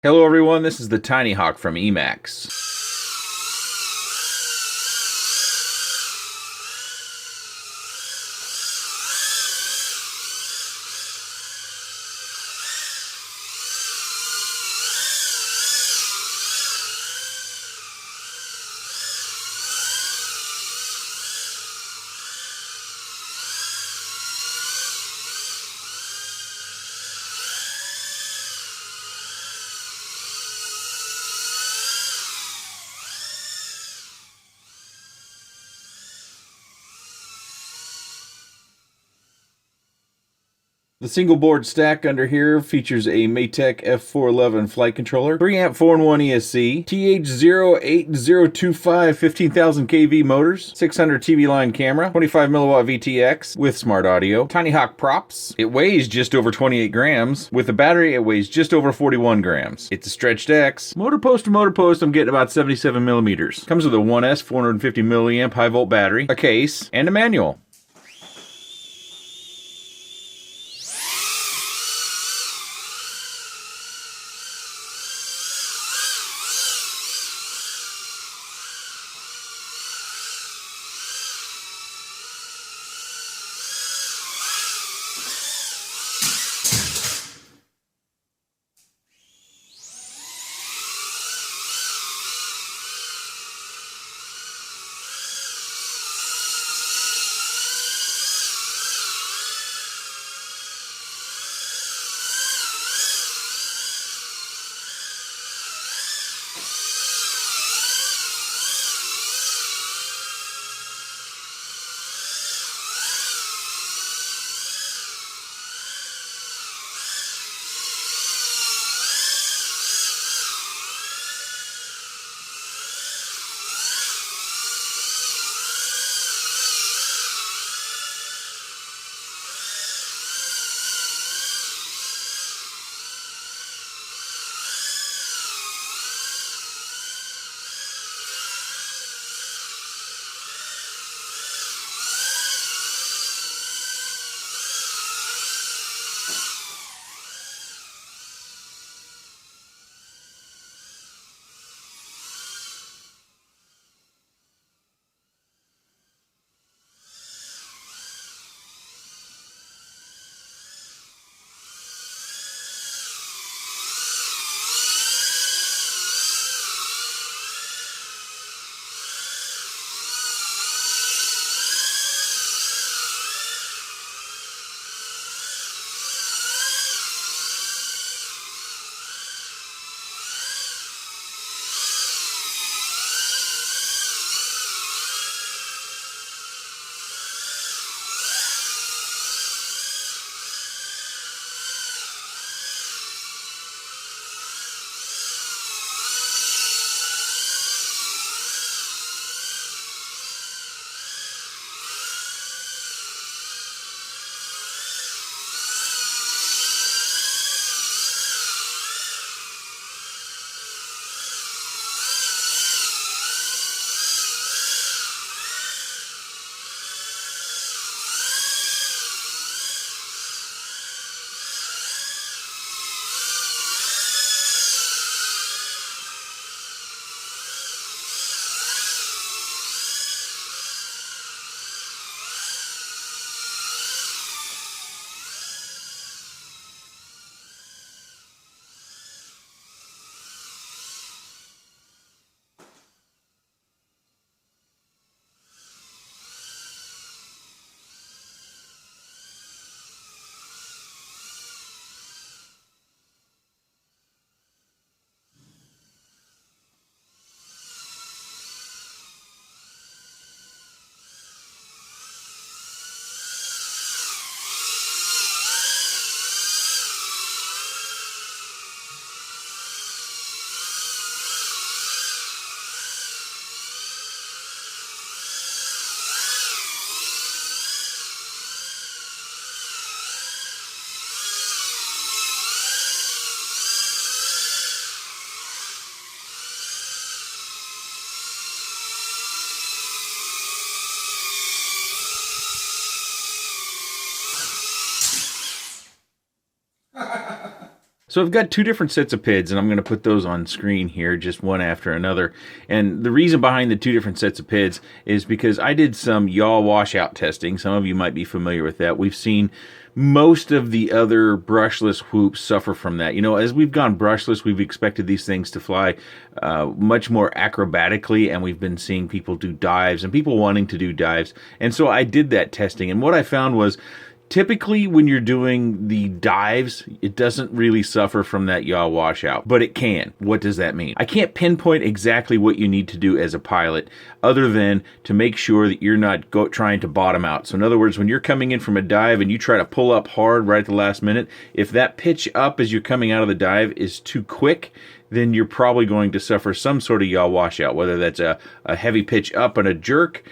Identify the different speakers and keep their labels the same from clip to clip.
Speaker 1: Hello everyone, this is the Tiny Hawk from EMAX. The single board stack under here features a Maytech F411 flight controller, 3 amp 4-in-1 ESC, TH08025 15,000 kV motors, 600 TV line camera, 25 milliwatt VTX with smart audio, Tiny Hawk props. It weighs just over 28 grams. With the battery, it weighs just over 41 grams. It's a stretched X. Motor post to motor post, I'm getting about 77 millimeters. Comes with a 1S 450 milliamp high volt battery, a case, and a manual. So I've got two different sets of PIDs, and I'm going to put those on screen here, just one after another. And the reason behind the two different sets of PIDs is because I did some yaw washout testing. Some of you might be familiar with that. We've seen most of the other brushless whoops suffer from that. You know, as we've gone brushless, we've expected these things to fly much more acrobatically, and we've been seeing people do dives and people wanting to do dives. And so I did that testing, and what I found was, typically, when you're doing the dives, it doesn't really suffer from that yaw washout, but it can. What does that mean? I can't pinpoint exactly what you need to do as a pilot, other than to make sure that you're not trying to bottom out. So in other words, when you're coming in from a dive and you try to pull up hard right at the last minute, if that pitch up as you're coming out of the dive is too quick, then you're probably going to suffer some sort of yaw washout, whether that's a heavy pitch up and a jerk,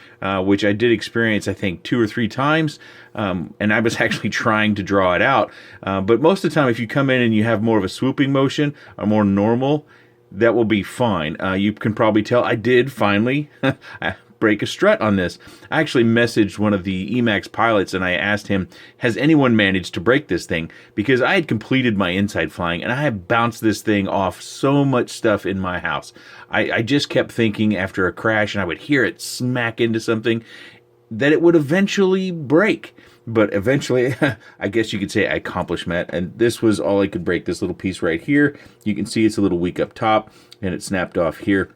Speaker 1: which I did experience, I think, 2 or 3 times, and I was actually trying to draw it out. But most of the time, if you come in and you have more of a swooping motion, a more normal, that will be fine. You can probably tell I did finally break a strut on this. I actually messaged one of the EMAX pilots and I asked him, has anyone managed to break this thing? Because I had completed my inside flying and I had bounced this thing off so much stuff in my house. I just kept thinking after a crash, and I would hear it smack into something, that it would eventually break. But eventually, I guess you could say I accomplished that. And this was all I could break, this little piece right here. You can see it's a little weak up top and it snapped off here.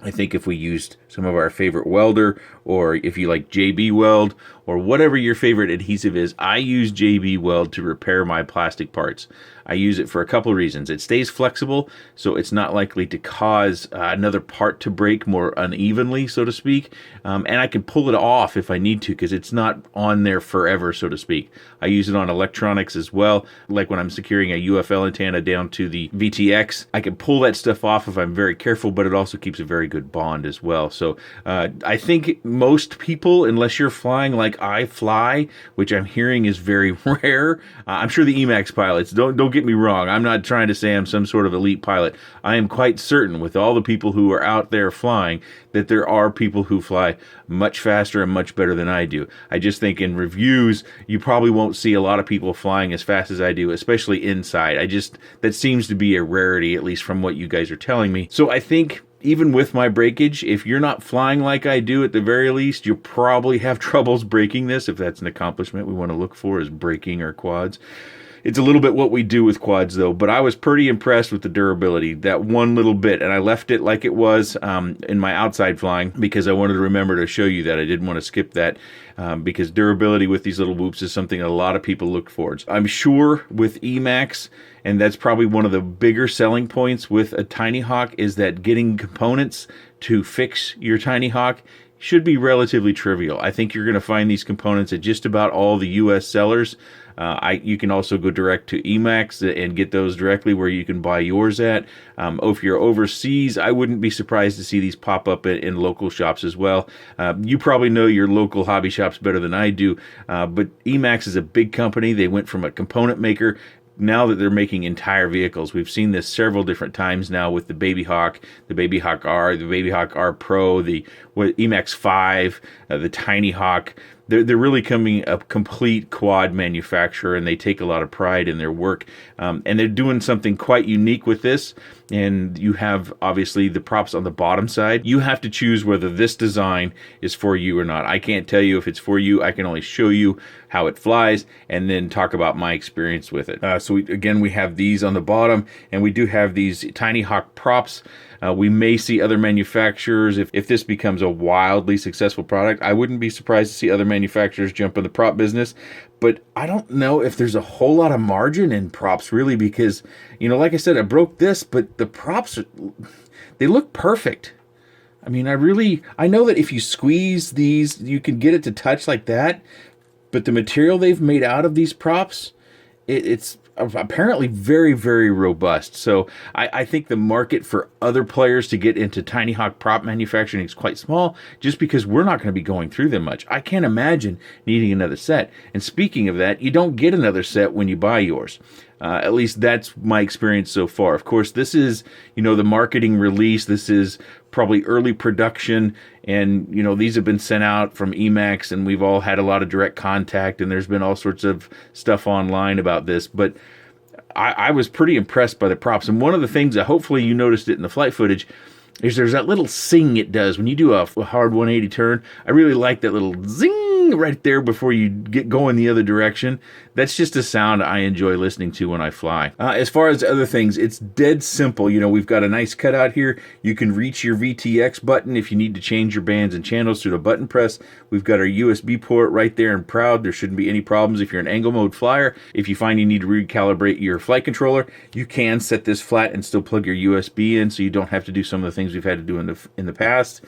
Speaker 1: I think if we used some of our favorite welder, or if you like JB Weld, or whatever your favorite adhesive is, I use JB Weld to repair my plastic parts. I use it for a couple of reasons. It stays flexible, so it's not likely to cause another part to break more unevenly, so to speak. And I can pull it off if I need to, because it's not on there forever, so to speak. I use it on electronics as well, like when I'm securing a UFL antenna down to the VTX. I can pull that stuff off if I'm very careful, but it also keeps a very good bond as well. So I think most people, unless you're flying like I fly, which I'm hearing is very rare, I'm sure the EMAX pilots, don't get me wrong, I'm not trying to say I'm some sort of elite pilot. I am quite certain, with all the people who are out there flying, that there are people who fly much faster and much better than I do. I just think in reviews, you probably won't see a lot of people flying as fast as I do, especially inside. That seems to be a rarity, at least from what you guys are telling me. So I think, even with my breakage, if you're not flying like I do, at the very least, you'll probably have troubles breaking this. If that's an accomplishment we want to look for, is breaking our quads. It's a little bit what we do with quads, though, but I was pretty impressed with the durability, that one little bit, and I left it like it was in my outside flying because I wanted to remember to show you that. I didn't want to skip that because durability with these little whoops is something a lot of people look for. I'm sure with EMAX, and that's probably one of the bigger selling points with a Tiny Hawk, is that getting components to fix your Tiny Hawk should be relatively trivial. I think you're going to find these components at just about all the US sellers. You can also go direct to EMAX and get those directly where you can buy yours at. If you're overseas, I wouldn't be surprised to see these pop up in local shops as well. You probably know your local hobby shops better than I do, but EMAX is a big company. They went from a component maker, now that they're making entire vehicles. We've seen this several different times now with the Baby Hawk, the Baby Hawk R, the Baby Hawk R Pro, the EMAX 5, the Tiny Hawk. They're really coming a complete quad manufacturer, and they take a lot of pride in their work. And they're doing something quite unique with this. And you have, obviously, the props on the bottom side. You have to choose whether this design is for you or not. I can't tell you if it's for you. I can only show you how it flies and then talk about my experience with it. Again, we have these on the bottom, and we do have these Tiny Hawk props. We may see other manufacturers, if this becomes a wildly successful product, I wouldn't be surprised to see other manufacturers jump in the prop business. But I don't know if there's a whole lot of margin in props, really, because, like I said, I broke this, but the props, they look perfect. I mean, I know that if you squeeze these, you can get it to touch like that, but the material they've made out of these props, it's apparently very, very robust. So I think the market for other players to get into Tiny Hawk prop manufacturing is quite small, just because we're not going to be going through them much. I can't imagine needing another set. And speaking of that, you don't get another set when you buy yours. At least that's my experience so far. Of course, this is, the marketing release. This is probably early production. And, these have been sent out from EMAX, and we've all had a lot of direct contact, and there's been all sorts of stuff online about this. But I was pretty impressed by the props. And one of the things that hopefully you noticed it in the flight footage is there's that little sing it does when you do a hard 180 turn. I really like that little zing right there before you get going the other direction. That's just a sound I enjoy listening to when I fly. As far as other things, it's dead simple. You know, we've got a nice cutout here. You can reach your VTX button if you need to change your bands and channels through the button press. We've got our USB port right there and proud. There shouldn't be any problems if you're an angle mode flyer. If you find you need to recalibrate your flight controller, you can set this flat and still plug your USB in, so you don't have to do some of the things we've had to do in the past.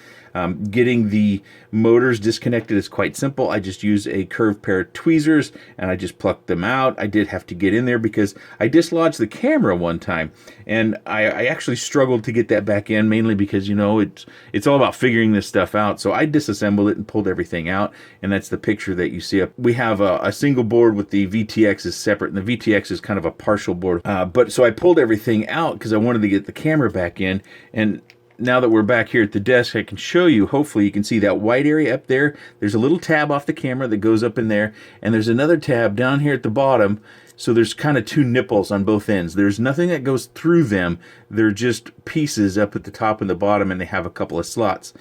Speaker 1: Getting the motors disconnected is quite simple. I just use a curved pair of tweezers and I just pluck them out. I did have to get in there because I dislodged the camera one time, and I actually struggled to get that back in, mainly because, you know, it's all about figuring this stuff out. So I disassembled it and pulled everything out, and that's the picture that you see up. We have a single board with the VTX is separate, and the VTX is kind of a partial board. But so I pulled everything out because I wanted to get the camera back in, and now that we're back here at the desk, I can show you, hopefully you can see that white area up there. There's a little tab off the camera that goes up in there, and there's another tab down here at the bottom. So there's kind of two nipples on both ends. There's nothing that goes through them. They're just pieces up at the top and the bottom, and they have a couple of slots.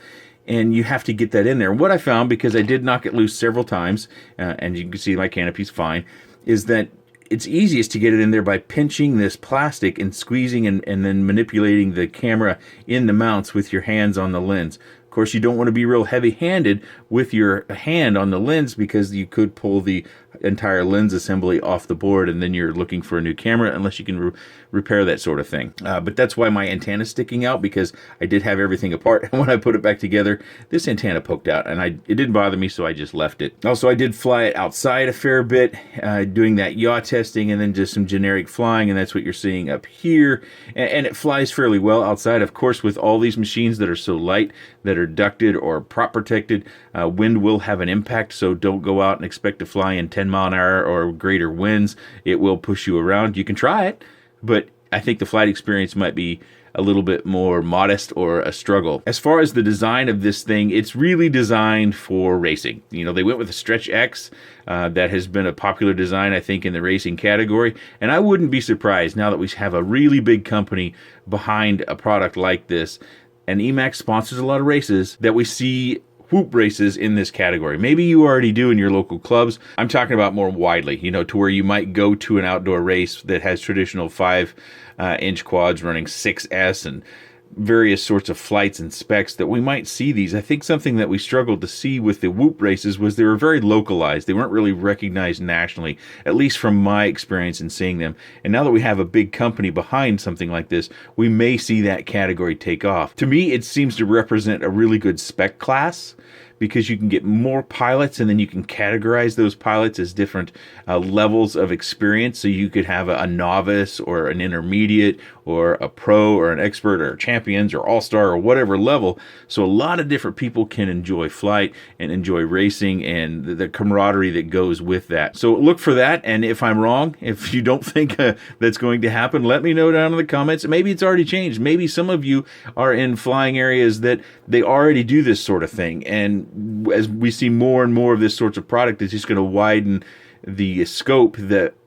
Speaker 1: And you have to get that in there. What I found, because I did knock it loose several times, and you can see my canopy's fine, is that it's easiest to get it in there by pinching this plastic and squeezing and then manipulating the camera in the mounts with your hands on the lens. Of course, you don't want to be real heavy-handed with your hand on the lens, because you could pull the entire lens assembly off the board, and then you're looking for a new camera unless you can repair that sort of thing. But that's why my antenna's sticking out, because I did have everything apart, and when I put it back together, this antenna poked out, and it didn't bother me, so I just left it. Also, I did fly it outside a fair bit, doing that yaw testing and then just some generic flying, and that's what you're seeing up here. And it flies fairly well outside. Of course, with all these machines that are so light, that are ducted or prop protected, wind will have an impact, so don't go out and expect to fly in 10-mile-an-hour or greater winds. It will push you around. You can try it, but I think the flight experience might be a little bit more modest or a struggle. As far as the design of this thing, it's really designed for racing. You know, they went with a Stretch X. That has been a popular design, I think, in the racing category. And I wouldn't be surprised, now that we have a really big company behind a product like this, and EMAX sponsors a lot of races, that we see whoop races in this category. Maybe you already do in your local clubs. I'm talking about more widely, you know, to where you might go to an outdoor race that has traditional 5-inch quads running 6S and various sorts of flights and specs, that we might see these. I think something that we struggled to see with the whoop races was they were very localized. They weren't really recognized nationally, at least from my experience in seeing them. And now that we have a big company behind something like this, we may see that category take off. To me, it seems to represent a really good spec class, because you can get more pilots, and then you can categorize those pilots as different levels of experience. So you could have a novice or an intermediate or a pro or an expert or champions or all-star or whatever level. So a lot of different people can enjoy flight and enjoy racing and the camaraderie that goes with that. So look for that. And if I'm wrong, if you don't think that's going to happen, let me know down in the comments. Maybe it's already changed. Maybe some of you are in flying areas that they already do this sort of thing. And as we see more and more of this sorts of product, it's just going to widen the scope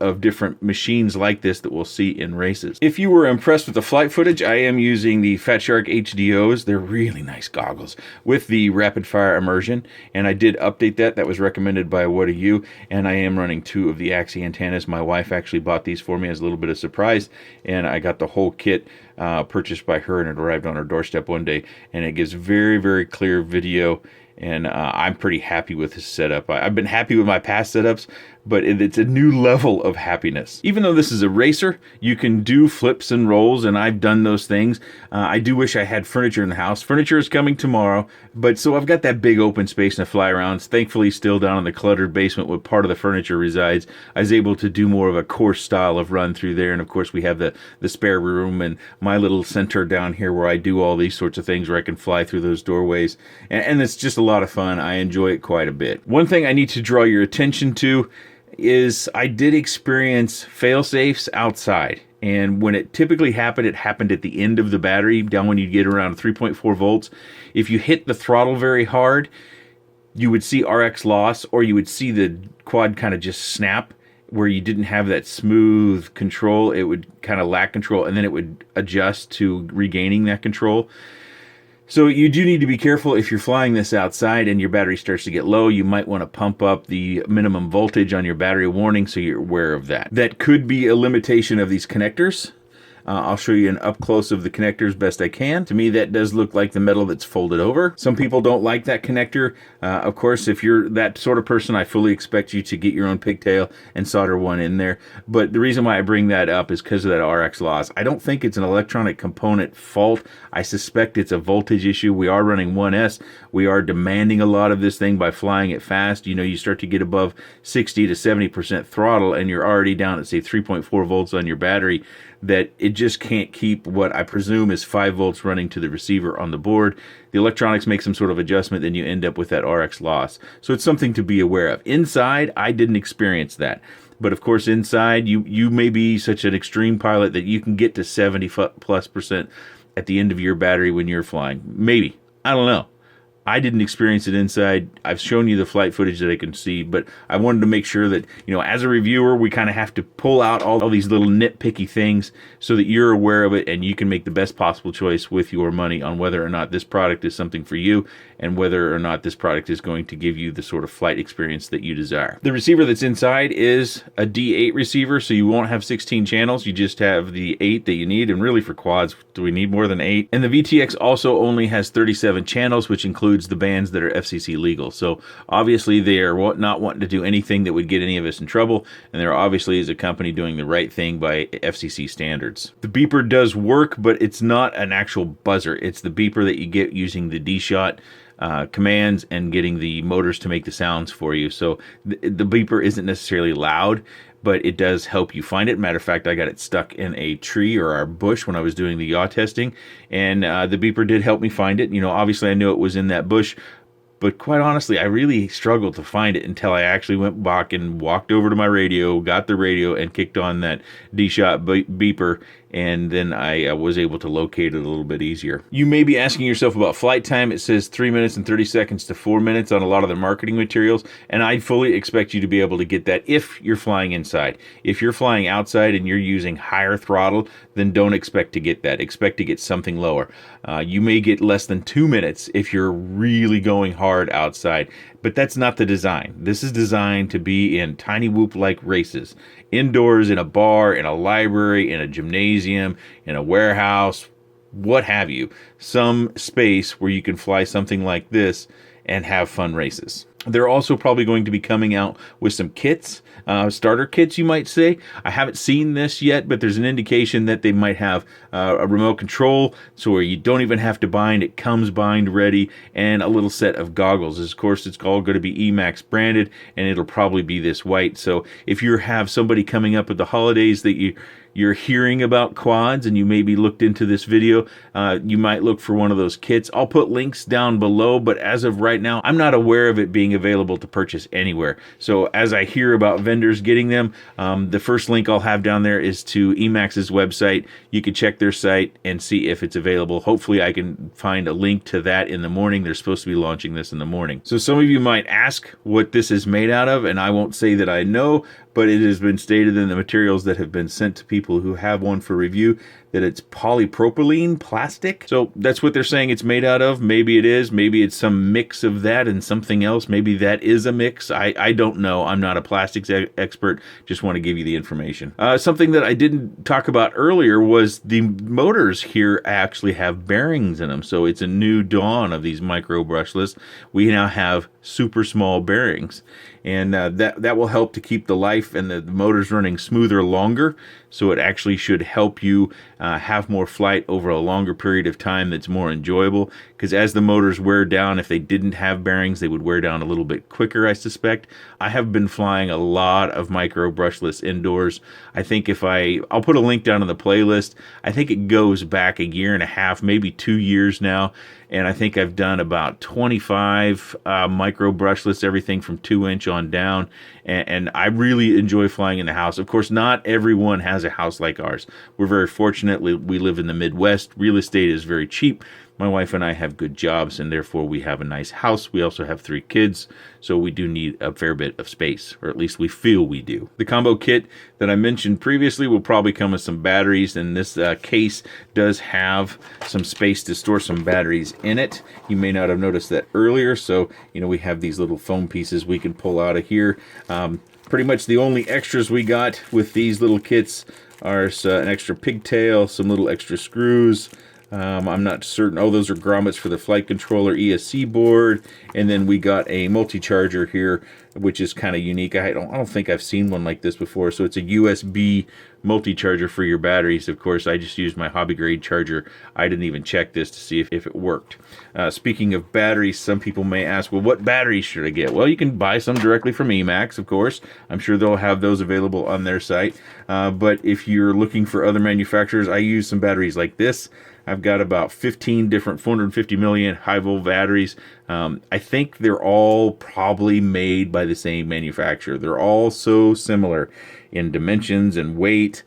Speaker 1: of different machines like this that we'll see in races. If you were impressed with the flight footage, I am using the Fat Shark HDOs. They're really nice goggles with the rapid fire immersion, and I did update that. That was recommended by What Are You, and I am running 2 of the Axie antennas. My wife actually bought these for me as a little bit of surprise, and I got the whole kit purchased by her, and it arrived on her doorstep one day, and it gives very, very clear video. And I'm pretty happy with this setup. I've been happy with my past setups, but it's a new level of happiness. Even though this is a racer, you can do flips and rolls, and I've done those things. I do wish I had furniture in the house. Furniture is coming tomorrow, but so I've got that big open space to fly around. It's thankfully still down in the cluttered basement where part of the furniture resides. I was able to do more of a course style of run through there, and of course we have the spare room and my little center down here where I do all these sorts of things where I can fly through those doorways, and it's just a lot of fun. I enjoy it quite a bit. One thing I need to draw your attention to is I did experience fail-safes outside. And when it typically happened, it happened at the end of the battery, down when you get around 3.4 volts. If you hit the throttle very hard, you would see RX loss, or you would see the quad kind of just snap. where you didn't have that smooth control. It would kind of lack control, and then it would adjust to regaining that control. So you do need to be careful if you're flying this outside and your battery starts to get low. You might want to pump up the minimum voltage on your battery warning so you're aware of that. That could be a limitation of these connectors. I'll show you an up close of the connectors best I can. To me, that does look like the metal that's folded over. Some people don't like that connector. Of course, if you're that sort of person, I fully expect you to get your own pigtail and solder one in there. But the reason why I bring that up is because of that RX loss. I don't think it's an electronic component fault. I suspect it's a voltage issue. We are running 1S. We are demanding a lot of this thing by flying it fast. You know, you start to get above 60 to 70% throttle and you're already down at, say, 3.4 volts on your battery, that it just can't keep what I presume is 5 volts running to the receiver on the board. The electronics make some sort of adjustment, then you end up with that RX loss. So it's something to be aware of. Inside, I didn't experience that. But of course, inside, you may be such an extreme pilot that you can get to 70+% at the end of your battery when you're flying. Maybe. I don't know. I didn't experience it inside. I've shown you the flight footage that I can see, but I wanted to make sure that, you know, as a reviewer, we kind of have to pull out all these little nitpicky things so that you're aware of it and you can make the best possible choice with your money on whether or not this product is something for you and whether or not this product is going to give you the sort of flight experience that you desire. The receiver that's inside is a D8 receiver, so you won't have 16 channels. You just have the 8 that you need, and really for quads, do we need more than 8? And the VTX also only has 37 channels, which includes the bands that are FCC legal. So obviously they are not wanting to do anything that would get any of us in trouble, and there obviously is a company doing the right thing by FCC standards. The beeper does work, but it's not an actual buzzer. It's the beeper that you get using the D-Shot commands and getting the motors to make the sounds for you. So the beeper isn't necessarily loud, but it does help you find it. Matter of fact, I got it stuck in a tree or a bush when I was doing the yaw testing, and the beeper did help me find it. You know, obviously I knew it was in that bush, but quite honestly, I really struggled to find it until I actually went back and walked over to my radio, got the radio, and kicked on that D-Shot beeper, and then I was able to locate it a little bit easier. You may be asking yourself about flight time. It says 3 minutes and 30 seconds to 4 minutes on a lot of the marketing materials, and I fully expect you to be able to get that if you're flying inside. If you're flying outside and you're using higher throttle, then don't expect to get that. Expect to get something lower. You may get less than 2 minutes if you're really going hard outside, but that's not the design. This is designed to be in tiny whoop-like races. Indoors, in a bar, in a library, in a gymnasium, in a warehouse, what have you. Some space where you can fly something like this and have fun races. They're also probably going to be coming out with some kits, starter kits, you might say. I haven't seen this yet, but there's an indication that they might have a remote control, so where you don't even have to bind, it comes bind ready, and a little set of goggles. Of course, it's all going to be EMAX branded, and it'll probably be this white. So if you have somebody coming up at the holidays that you're hearing about quads and you maybe looked into this video, you might look for one of those kits. I'll put links down below, but as of right now, I'm not aware of it being available to purchase anywhere. So as I hear about vendors getting them, the first link I'll have down there is to EMAX's website. You can check their site and see if it's available. Hopefully I can find a link to that in the morning. They're supposed to be launching this in the morning. So some of you might ask what this is made out of, and I won't say that I know, but it has been stated in the materials that have been sent to people who have one for review that it's polypropylene plastic. So that's what they're saying it's made out of. Maybe it is. Maybe it's some mix of that and something else. Maybe that is a mix. I don't know. I'm not a plastics expert. Just want to give you the information. Something that I didn't talk about earlier was the motors here actually have bearings in them. So it's a new dawn of these micro brushless. We now have super small bearings, and that will help to keep the life and the motors running smoother longer. So it actually should help you have more flight over a longer period of time that's more enjoyable, because as the motors wear down, if they didn't have bearings, they would wear down a little bit quicker, I suspect. I have been flying a lot of micro brushless indoors. I think I'll put a link down in the playlist. I think it goes back a year and a half, maybe 2 years now, and I think I've done about 25 micro brushless, everything from 2-inch on down, and I really enjoy flying in the house. Of course, not everyone has a house like ours. We're very fortunate. We live in the Midwest. Real estate is very cheap. My wife and I have good jobs, and therefore we have a nice house. We also have 3 kids, so we do need a fair bit of space, or at least we feel we do. The combo kit that I mentioned previously will probably come with some batteries, and this case does have some space to store some batteries in it. You may not have noticed that earlier, so we have these little foam pieces we can pull out of here. Pretty much the only extras we got with these little kits are an extra pigtail, some little extra screws. I'm not certain. Oh, those are grommets for the flight controller ESC board, and then we got a multi-charger here, which is kind of unique. I don't think I've seen one like this before. So it's a USB multi-charger for your batteries. Of course, I just used my hobby grade charger. I didn't even check this to see if it worked. Speaking of batteries, some people may ask, well, what batteries should I get? Well, you can buy some directly from EMAX, of course. I'm sure they'll have those available on their site. But if you're looking for other manufacturers, I use some batteries like this. I've got about 15 different 450 milliamp high volt batteries. I think they're all probably made by the same manufacturer. They're all so similar in dimensions and weight.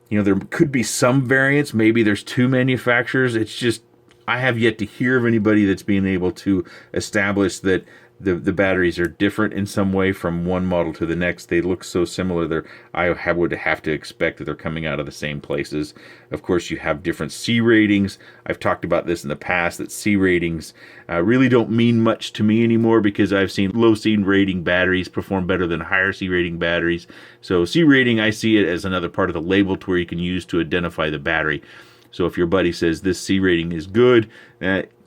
Speaker 1: There could be some variance. Maybe there's 2 manufacturers. It's just, I have yet to hear of anybody that's being able to establish that the batteries are different in some way from one model to the next. They look so similar. I would have to expect that they're coming out of the same places. Of course, you have different C ratings. I've talked about this in the past, that C ratings really don't mean much to me anymore, because I've seen low C rating batteries perform better than higher C rating batteries. So C rating, I see it as another part of the label to where you can use to identify the battery. So if your buddy says this C rating is good,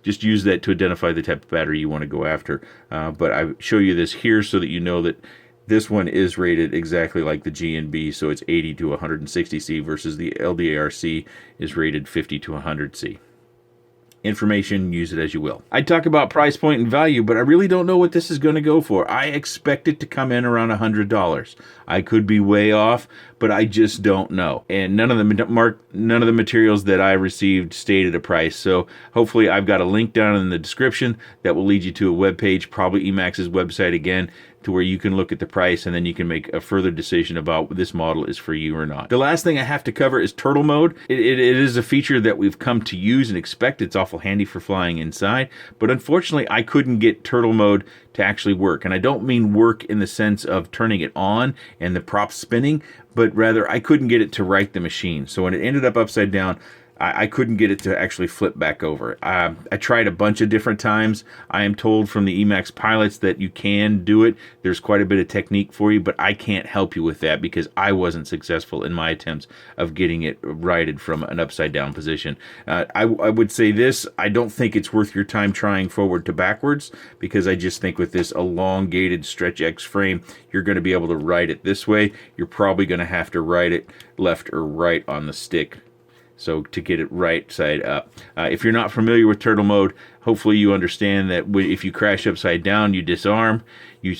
Speaker 1: just use that to identify the type of battery you want to go after. But I show you this here so that you know that this one is rated exactly like the G&B, so it's 80 to 160 C versus the LDARC is rated 50 to 100 C. Information, use it as you will. I talk about price point and value, but I really don't know what this is going to go for. I expect it to come in around $100. I could be way off, but I just don't know. And none of the materials that I received stated a price. So hopefully I've got a link down in the description that will lead you to a web page, probably EMAX's website again, to where you can look at the price and then you can make a further decision about this model is for you or not. The last thing I have to cover is turtle mode. It is a feature that we've come to use and expect. It's awful handy for flying inside, but unfortunately I couldn't get turtle mode to actually work. And I don't mean work in the sense of turning it on and the prop spinning, but rather I couldn't get it to right the machine. So when it ended up upside down, I couldn't get it to actually flip back over. I tried a bunch of different times. I am told from the EMAX pilots that you can do it. There's quite a bit of technique for you, but I can't help you with that because I wasn't successful in my attempts of getting it righted from an upside down position. I would say this, I don't think it's worth your time trying forward to backwards, because I just think with this elongated Stretch X frame, you're going to be able to right it this way. You're probably going to have to right it left or right on the stick. So to get it right side up. If you're not familiar with turtle mode, hopefully you understand that if you crash upside down, you disarm. You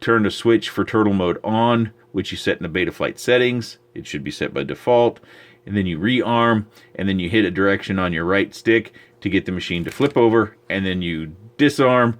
Speaker 1: turn the switch for turtle mode on, which you set in the Betaflight settings. It should be set by default. And then you rearm, and then you hit a direction on your right stick to get the machine to flip over. And then you disarm,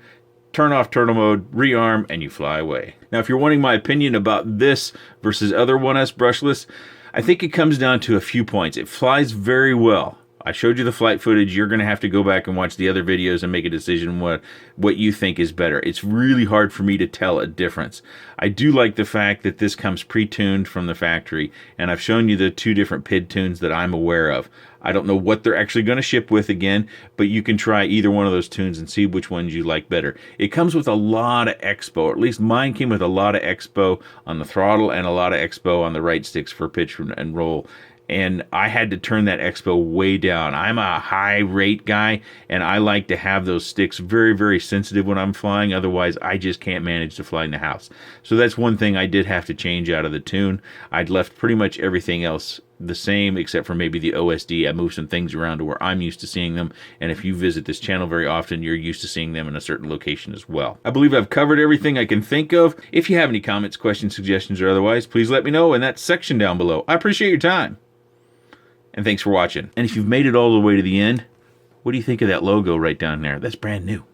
Speaker 1: turn off turtle mode, rearm, and you fly away. Now, if you're wanting my opinion about this versus other 1S brushless, I think it comes down to a few points. It flies very well. I showed you the flight footage. You're going to have to go back and watch the other videos and make a decision what you think is better. It's really hard for me to tell a difference. I do like the fact that this comes pre-tuned from the factory, and I've shown you the 2 different PID tunes that I'm aware of. I don't know what they're actually going to ship with again, but you can try either one of those tunes and see which ones you like better. It comes with a lot of expo, or at least mine came with a lot of expo on the throttle and a lot of expo on the right sticks for pitch and roll. And I had to turn that expo way down. I'm a high rate guy, and I like to have those sticks very, very sensitive when I'm flying. Otherwise, I just can't manage to fly in the house. So that's one thing I did have to change out of the tune. I'd left pretty much everything else the same, except for maybe the OSD. I moved some things around to where I'm used to seeing them. And if you visit this channel very often, you're used to seeing them in a certain location as well. I believe I've covered everything I can think of. If you have any comments, questions, suggestions, or otherwise, please let me know in that section down below. I appreciate your time. And thanks for watching. And if you've made it all the way to the end, what do you think of that logo right down there? That's brand new.